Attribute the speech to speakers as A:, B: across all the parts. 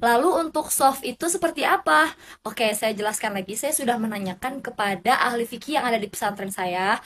A: Lalu untuk soft itu seperti apa? Oke, saya jelaskan lagi. Saya sudah menanyakan kepada ahli fikih yang ada di pesantren saya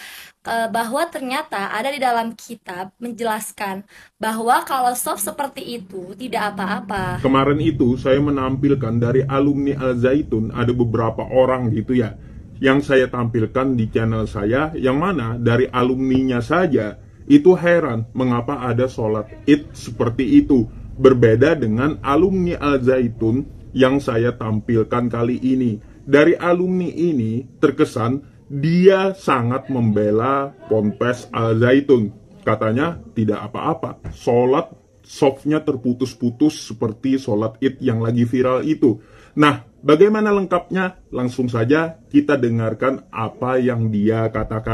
A: bahwa ternyata ada di dalam kitab menjelaskan bahwa kalau soft seperti itu tidak apa-apa.
B: Kemarin itu saya menampilkan dari alumni Al Zaitun, ada beberapa orang gitu ya yang saya tampilkan di channel saya, yang mana dari alumninya saja itu heran mengapa ada sholat id seperti itu, berbeda dengan alumni Al Zaitun yang saya tampilkan kali ini. Dari alumni ini terkesan dia sangat membela Ponpes Al Zaitun, katanya tidak apa-apa, sholat softnya terputus-putus seperti sholat id yang lagi viral itu. Nah, bagaimana lengkapnya? Langsung saja kita dengarkan apa yang dia katakan.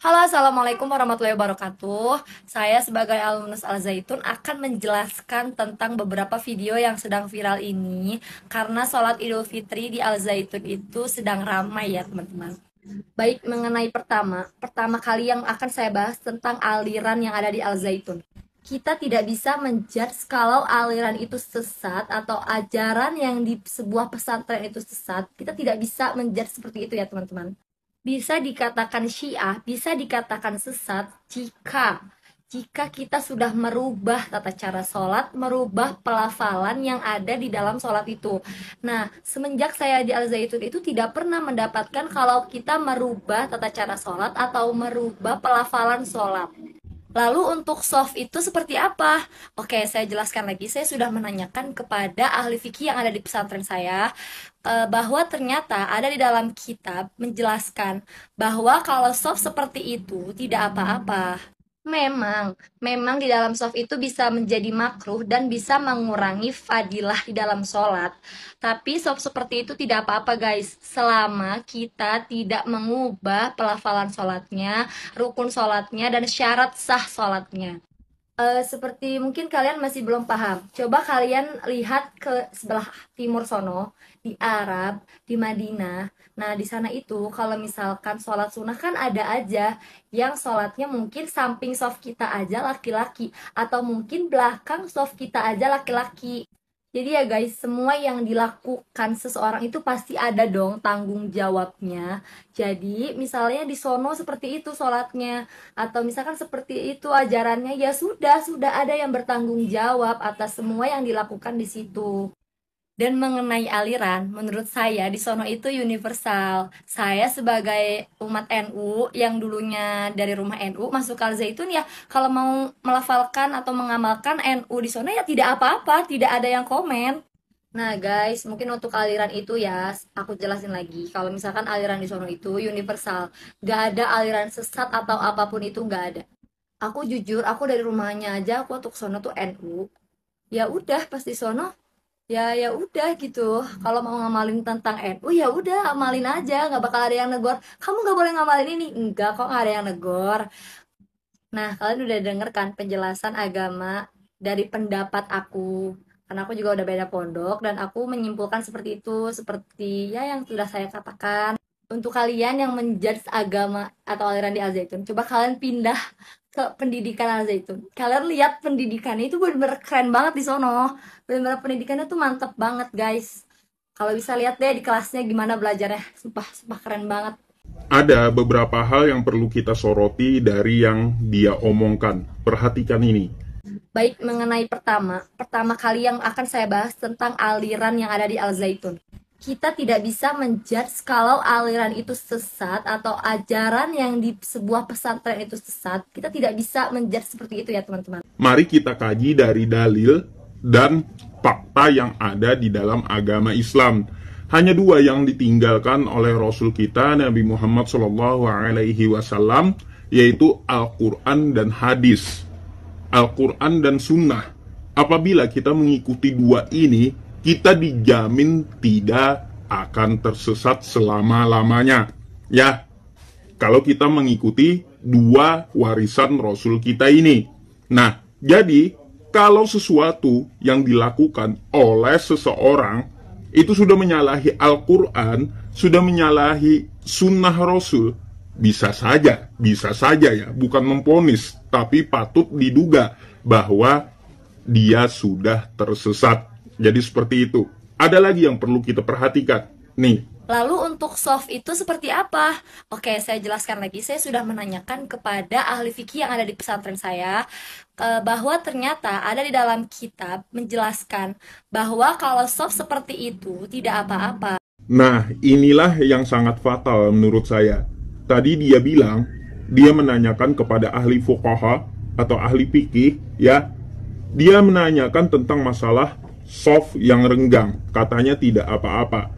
A: Halo, Assalamualaikum warahmatullahi wabarakatuh. Saya sebagai alumnus Al Zaitun akan menjelaskan tentang beberapa video yang sedang viral ini karena sholat Idul Fitri di Al Zaitun itu sedang ramai ya teman-teman. Baik, mengenai pertama kali yang akan saya bahas tentang aliran yang ada di Al Zaitun. Kita tidak bisa menjudge kalau aliran itu sesat atau ajaran yang di sebuah pesantren itu sesat. Kita tidak bisa menjudge seperti itu ya teman-teman. Bisa dikatakan Syiah, bisa dikatakan sesat jika kita sudah merubah tata cara sholat, merubah pelafalan yang ada di dalam sholat itu. Nah, semenjak saya di Al Zaitun itu tidak pernah mendapatkan kalau kita merubah tata cara sholat atau merubah pelafalan sholat. Lalu untuk soft itu seperti apa? Oke, saya jelaskan lagi. Saya sudah menanyakan kepada ahli fikih yang ada di pesantren saya bahwa ternyata ada di dalam kitab menjelaskan bahwa kalau soft seperti itu tidak apa-apa. Memang di dalam soft itu bisa menjadi makruh dan bisa mengurangi fadilah di dalam sholat. Tapi soft seperti itu tidak apa-apa guys, selama kita tidak mengubah pelafalan sholatnya, rukun sholatnya, dan syarat sah sholatnya. Seperti mungkin kalian masih belum paham. Coba kalian lihat ke sebelah timur sono, di Arab, di Madinah. Nah, di sana itu kalau misalkan sholat sunnah kan ada aja yang sholatnya mungkin samping soft kita aja laki-laki, atau mungkin belakang soft kita aja laki-laki. Jadi ya guys, semua yang dilakukan seseorang itu pasti ada dong tanggung jawabnya. Jadi misalnya di sono seperti itu sholatnya, atau misalkan seperti itu ajarannya, ya sudah ada yang bertanggung jawab atas semua yang dilakukan di situ. Dan mengenai aliran, menurut saya di sono itu universal. Saya sebagai umat NU yang dulunya dari rumah NU masuk Al Zaitun, ya kalau mau melafalkan atau mengamalkan NU di sono ya tidak apa-apa, tidak ada yang komen. Nah guys, mungkin untuk aliran itu ya, aku jelasin lagi. Kalau misalkan aliran di sono itu universal, gak ada aliran sesat atau apapun itu, gak ada. Aku jujur, aku dari rumahnya aja, aku untuk sono tuh NU. Ya udah, pas di sono ya udah gitu. Kalau mau ngamalin tentang NU ya udah amalin aja, nggak bakal ada yang negor kamu nggak boleh ngamalin ini, enggak kok, nggak ada yang negor. Nah, kalian udah denger kan penjelasan agama dari pendapat aku, karena aku juga udah beda pondok dan aku menyimpulkan seperti itu, seperti ya yang sudah saya katakan. Untuk kalian yang menjudge agama atau aliran di Al Zaitun, coba kalian pindah ke pendidikan Al Zaitun. Kalian lihat pendidikannya itu bener-bener keren banget di sono. Bener-bener pendidikannya tuh mantep banget, guys. Kalau bisa lihat deh di kelasnya gimana belajarnya. Sumpah, sumpah keren banget.
B: Ada beberapa hal yang perlu kita soroti dari yang dia omongkan. Perhatikan ini.
A: Baik, mengenai pertama kali yang akan saya bahas tentang aliran yang ada di Al Zaitun. Kita tidak bisa menjudge kalau aliran itu sesat atau ajaran yang di sebuah pesantren itu sesat. Kita tidak bisa menjudge seperti itu ya teman-teman.
B: Mari kita kaji dari dalil dan fakta yang ada di dalam agama Islam. Hanya dua yang ditinggalkan oleh Rasul kita Nabi Muhammad SAW, yaitu Al-Quran dan hadis. Al-Quran dan Sunnah. Apabila kita mengikuti dua ini, kita dijamin tidak akan tersesat selama-lamanya. Ya, kalau kita mengikuti dua warisan Rasul kita ini. Nah, jadi kalau sesuatu yang dilakukan oleh seseorang itu sudah menyalahi Al-Quran, sudah menyalahi Sunnah Rasul, bisa saja ya, bukan memponis. tapi patut diduga bahwa dia sudah tersesat. Jadi seperti itu. Ada lagi yang perlu kita perhatikan. Nih,
A: Lalu untuk soft itu seperti apa? Oke, saya jelaskan lagi. Saya sudah menanyakan kepada ahli fikih yang ada di pesantren saya bahwa ternyata ada di dalam kitab menjelaskan bahwa kalau soft seperti itu tidak apa-apa.
B: nah inilah yang sangat fatal menurut saya. Tadi dia bilang, dia menanyakan kepada ahli fuqaha atau ahli fikih, ya. Dia menanyakan tentang masalah soft yang renggang, katanya tidak apa-apa.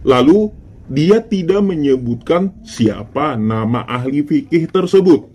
B: Lalu dia tidak menyebutkan siapa nama ahli fikih tersebut.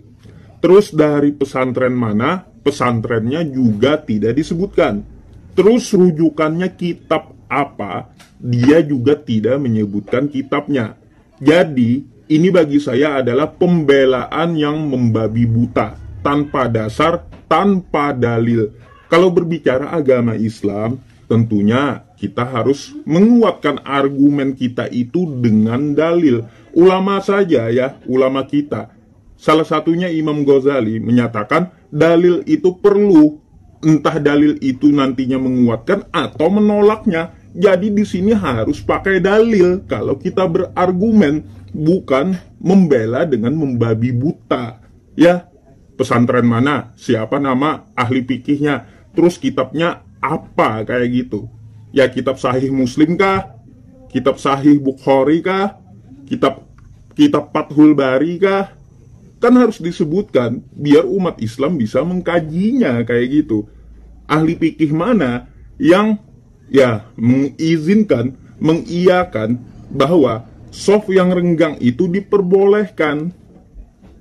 B: Terus dari pesantren mana, pesantrennya juga tidak disebutkan. Terus rujukannya kitab apa, dia juga tidak menyebutkan kitabnya. Jadi ini bagi saya adalah pembelaan yang membabi buta, tanpa dasar, tanpa dalil. Kalau berbicara agama Islam, tentunya kita harus menguatkan argumen kita itu dengan dalil. Ulama saja ya, ulama kita. Salah satunya Imam Ghazali menyatakan dalil itu perlu. Entah dalil itu nantinya menguatkan atau menolaknya. Jadi di sini harus pakai dalil kalau kita berargumen, bukan membela dengan membabi buta. Ya, pesantren mana? Siapa nama ahli fikihnya? Terus kitabnya apa kayak gitu? Ya kitab Sahih Muslim kah? Kitab Sahih Bukhari kah? Kitab Fathul Bari kah? Kan harus disebutkan biar umat Islam bisa mengkajinya kayak gitu. Ahli fikih mana yang ya mengizinkan, mengiyakan bahwa soft yang renggang itu diperbolehkan?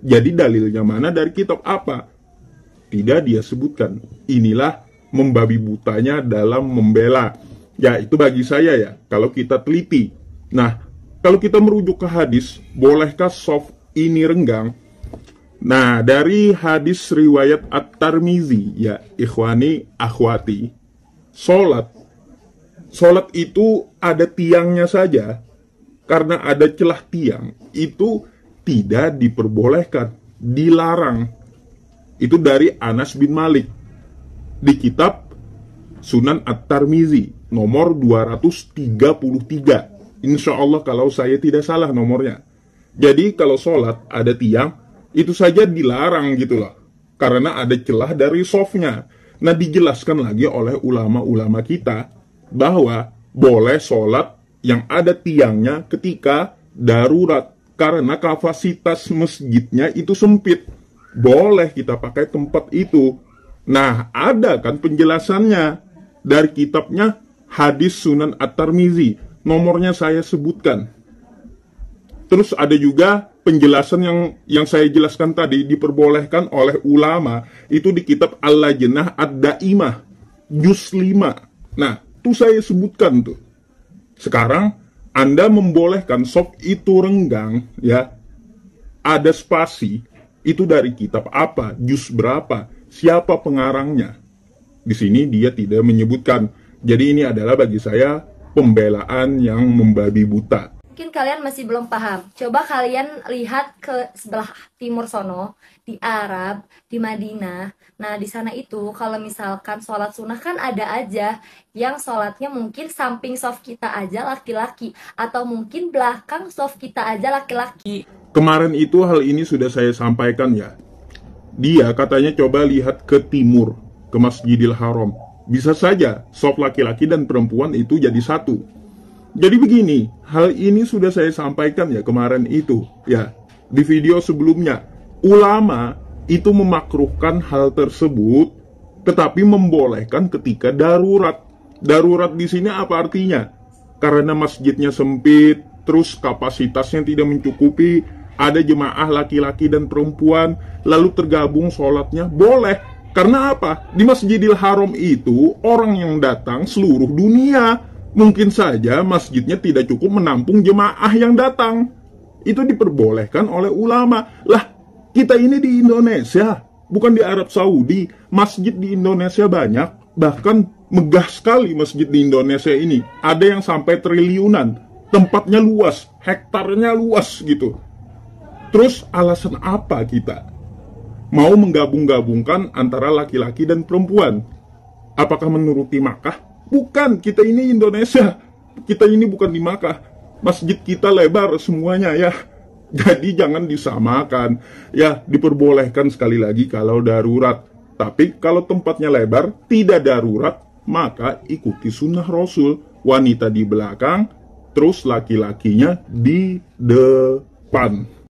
B: Jadi dalilnya mana, dari kitab apa? Tidak dia sebutkan. Inilah membabi butanya dalam membela. Ya, itu bagi saya ya, kalau kita teliti. Nah, kalau kita merujuk ke hadis, bolehkah soft ini renggang? Nah, dari hadis riwayat At-Tirmizi, ya ikhwani, akhwati, Sholat itu ada tiangnya saja. Karena ada celah tiang, itu tidak diperbolehkan, dilarang. Itu dari Anas bin Malik di kitab Sunan At-Tirmizi nomor 233. Insya Allah kalau saya tidak salah nomornya. Jadi kalau sholat ada tiang, itu saja dilarang gitu loh. Karena ada celah dari softnya. Nah, dijelaskan lagi oleh ulama-ulama kita bahwa boleh sholat yang ada tiangnya ketika darurat. Karena kapasitas masjidnya itu sempit. Boleh kita pakai tempat itu. Nah, ada kan penjelasannya dari kitabnya Hadis Sunan At-Tirmizi. Nomornya saya sebutkan. Terus ada juga penjelasan yang saya jelaskan tadi, diperbolehkan oleh ulama itu di kitab Al-Lajnah Ad-Daimah juz 5. Nah, itu saya sebutkan tuh. Sekarang Anda membolehkan soft itu renggang, ya. Ada spasi, itu dari kitab apa, juz berapa, siapa pengarangnya. Di sini dia tidak menyebutkan. Jadi ini adalah bagi saya pembelaan yang membabi buta.
A: Mungkin kalian masih belum paham. Coba kalian lihat ke sebelah timur sono, di Arab, di Madinah. Nah, di sana itu kalau misalkan sholat sunnah kan ada aja yang sholatnya mungkin samping soft kita aja laki-laki, atau mungkin belakang soft kita aja laki-laki.
B: Kemarin itu hal ini sudah saya sampaikan ya. Dia katanya coba lihat ke timur, ke Masjidil Haram. Bisa saja soft laki-laki dan perempuan itu jadi satu. Jadi begini, hal ini sudah saya sampaikan ya kemarin itu, ya, di video sebelumnya. Ulama itu memakruhkan hal tersebut, tetapi membolehkan ketika darurat. Darurat di sini apa artinya? Karena masjidnya sempit, terus kapasitasnya tidak mencukupi, ada jemaah laki-laki dan perempuan, lalu tergabung sholatnya, boleh. Karena apa? Di Masjidil Haram itu orang yang datang seluruh dunia. Mungkin saja masjidnya tidak cukup menampung jemaah yang datang. Itu diperbolehkan oleh ulama. Lah, kita ini di Indonesia, bukan di Arab Saudi. Masjid di Indonesia banyak, bahkan megah sekali masjid di Indonesia ini. Ada yang sampai triliunan. Tempatnya luas, hektarnya luas gitu. Terus alasan apa kita? mau menggabung-gabungkan antara laki-laki dan perempuan. Apakah menuruti Makkah? Bukan, kita ini Indonesia. Kita ini bukan di Makkah. Masjid kita lebar semuanya ya. Jadi jangan disamakan. Ya, diperbolehkan sekali lagi kalau darurat. Tapi kalau tempatnya lebar, tidak darurat, maka ikuti sunnah Rasul. Wanita di belakang, terus laki-lakinya di depan.